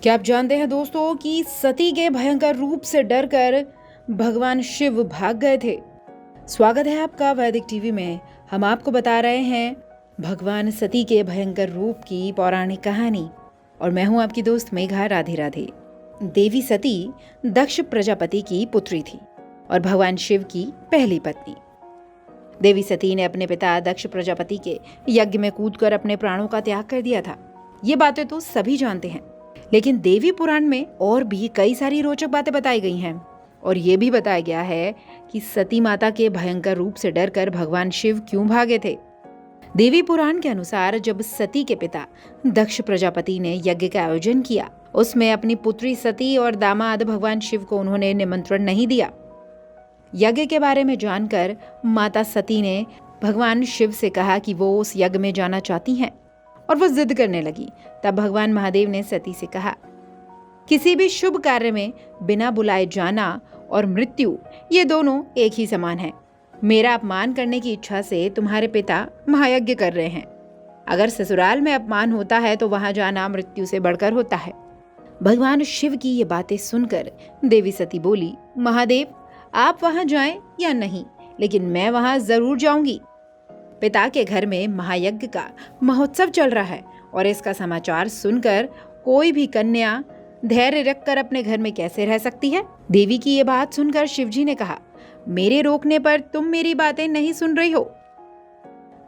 क्या आप जानते हैं दोस्तों कि सती के भयंकर रूप से डरकर भगवान शिव भाग गए थे। स्वागत है आपका वैदिक टीवी में। हम आपको बता रहे हैं भगवान सती के भयंकर रूप की पौराणिक कहानी और मैं हूं आपकी दोस्त मेघा। राधे राधे। देवी सती दक्ष प्रजापति की पुत्री थी और भगवान शिव की पहली पत्नी। देवी सती ने अपने पिता दक्ष प्रजापति के यज्ञ में कूदकर अपने प्राणों का त्याग कर दिया था। ये बातें तो सभी जानते हैं, लेकिन देवी पुराण में और भी कई सारी रोचक बातें बताई गई हैं और ये भी बताया गया है कि सती माता के भयंकर रूप से डरकर भगवान शिव क्यों भागे थे। देवी पुराण के अनुसार जब सती के पिता दक्ष प्रजापति ने यज्ञ का आयोजन किया, उसमें अपनी पुत्री सती और दामाद भगवान शिव को उन्होंने निमंत्रण नहीं दिया। यज्ञ के बारे में जानकर माता सती ने भगवान शिव से कहा कि वो उस यज्ञ में जाना चाहती हैं और वो जिद करने लगी। तब भगवान महादेव ने सती से कहा, किसी भी शुभ कार्य में बिना बुलाए जाना और मृत्यु ये दोनों एक ही समान है। मेरा अपमान करने की इच्छा से तुम्हारे पिता महायज्ञ कर रहे हैं। अगर ससुराल में अपमान होता है तो वहां जाना मृत्यु से बढ़कर होता है। भगवान शिव की ये बातें सुनकर देवी सती बोली, महादेव आप वहां जाएं या नहीं, लेकिन मैं वहां जरूर जाऊंगी। पिता के घर में महायज्ञ का महोत्सव चल रहा है और इसका समाचार सुनकर कोई भी कन्या धैर्य रखकर अपने घर में कैसे रह सकती है। देवी की ये बात सुनकर शिवजी ने कहा, मेरे रोकने पर तुम मेरी बातें नहीं सुन रही हो।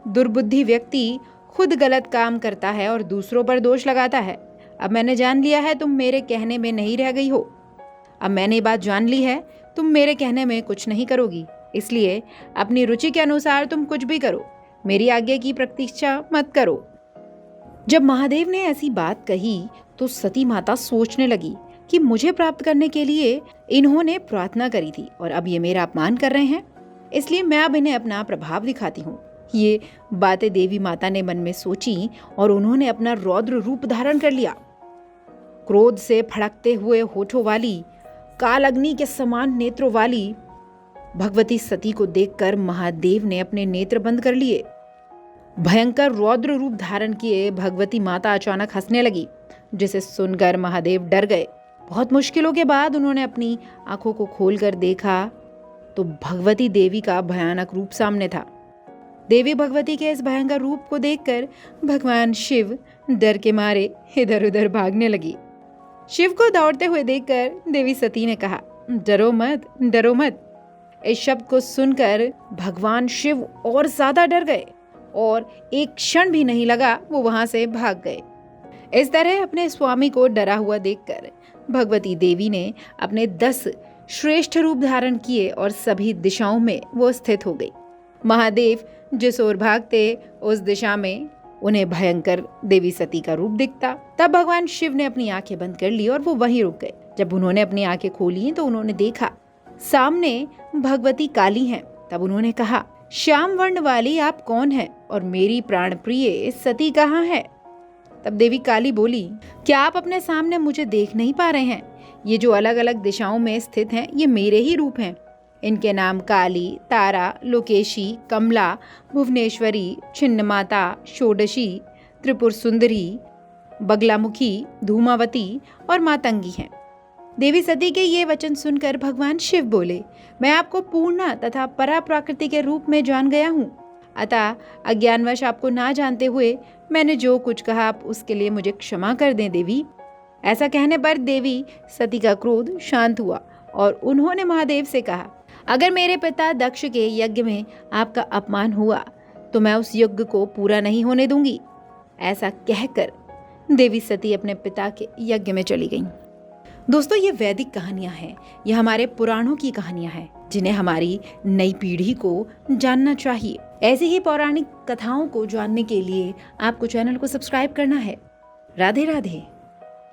दुर्बुद्धि व्यक्ति खुद गलत काम करता है और दूसरों पर दोष लगाता है। अब मैंने जान लिया है तुम मेरे कहने में नहीं रह गई हो। अब मैंने बात जान ली है, तुम मेरे कहने में कुछ नहीं करोगी, इसलिए अपनी रुचि के अनुसार तुम कुछ भी करो, मेरी आज्ञा की प्रतीक्षा मत करो। जब महादेव ने ऐसी बात कही तो सती माता सोचने लगी कि मुझे प्राप्त करने के लिए इन्होंने प्रार्थना करी थी और अब ये मेरा अपमान कर रहे हैं, इसलिए मैं अब इन्हें अपना प्रभाव दिखाती हूँ। ये बातें देवी माता ने मन में सोची और उन्होंने अपना रौद्र रूप धारण कर लिया। क्रोध से फड़कते हुए होठों वाली, काल अग्नि के समान नेत्रों वाली भगवती सती को देखकर महादेव ने अपने नेत्र बंद कर लिए। भयंकर रौद्र रूप धारण किए भगवती माता अचानक हंसने लगी, जिसे सुनकर महादेव डर गए। बहुत मुश्किलों के बाद उन्होंने अपनी आंखों को खोलकर देखा तो भगवती देवी का भयानक रूप सामने था। देवी भगवती के इस भयंकर रूप को देखकर भगवान शिव डर के मारे इधर उधर भागने लगी। शिव को दौड़ते हुए देखकर देवी सती ने कहा, डरो मत, डरो मत। इस शब्द को सुनकर भगवान शिव और ज्यादा डर गए और एक क्षण भी नहीं लगा वो वहां से भाग गए। इस तरह अपने स्वामी को डरा हुआ देखकर भगवती देवी ने अपने 10 श्रेष्ठ रूप धारण किए और सभी दिशाओं में वो स्थित हो गई। महादेव जिस ओर भागते उस दिशा में उन्हें भयंकर देवी सती का रूप दिखता। तब भगवान शिव ने अपनी आंखें बंद कर ली और वो वहीं रुक गए। जब उन्होंने अपनी आंखें खोली तो उन्होंने देखा सामने भगवती काली हैं। तब उन्होंने कहा, श्याम वर्ण वाली आप कौन हैं और मेरी प्राण प्रिय सती कहाँ है? तब देवी काली बोली, क्या आप अपने सामने मुझे देख नहीं पा रहे हैं? ये जो अलग अलग दिशाओं में स्थित हैं ये मेरे ही रूप हैं। इनके नाम काली, तारा, लोकेशी, कमला, भुवनेश्वरी, छिन्नमाता, षोडशी, त्रिपुर सुंदरी, बगलामुखी, धूमावती और मातंगी हैं। देवी सती के ये वचन सुनकर भगवान शिव बोले, मैं आपको पूर्ण तथा परा प्रकृति के रूप में जान गया हूँ, अतः अज्ञानवश आपको ना जानते हुए मैंने जो कुछ कहा आप उसके लिए मुझे क्षमा कर दें देवी। ऐसा कहने पर देवी सती का क्रोध शांत हुआ और उन्होंने महादेव से कहा, अगर मेरे पिता दक्ष के यज्ञ में आपका अपमान हुआ तो मैं उस यज्ञ को पूरा नहीं होने दूंगी। ऐसा कहकर देवी सती अपने पिता के यज्ञ में चली गईं। दोस्तों, ये वैदिक कहानियां हैं, ये हमारे पुराणों की कहानियां हैं जिन्हें हमारी नई पीढ़ी को जानना चाहिए। ऐसी ही पौराणिक कथाओं को जानने के लिए आपको चैनल को सब्सक्राइब करना है। राधे राधे।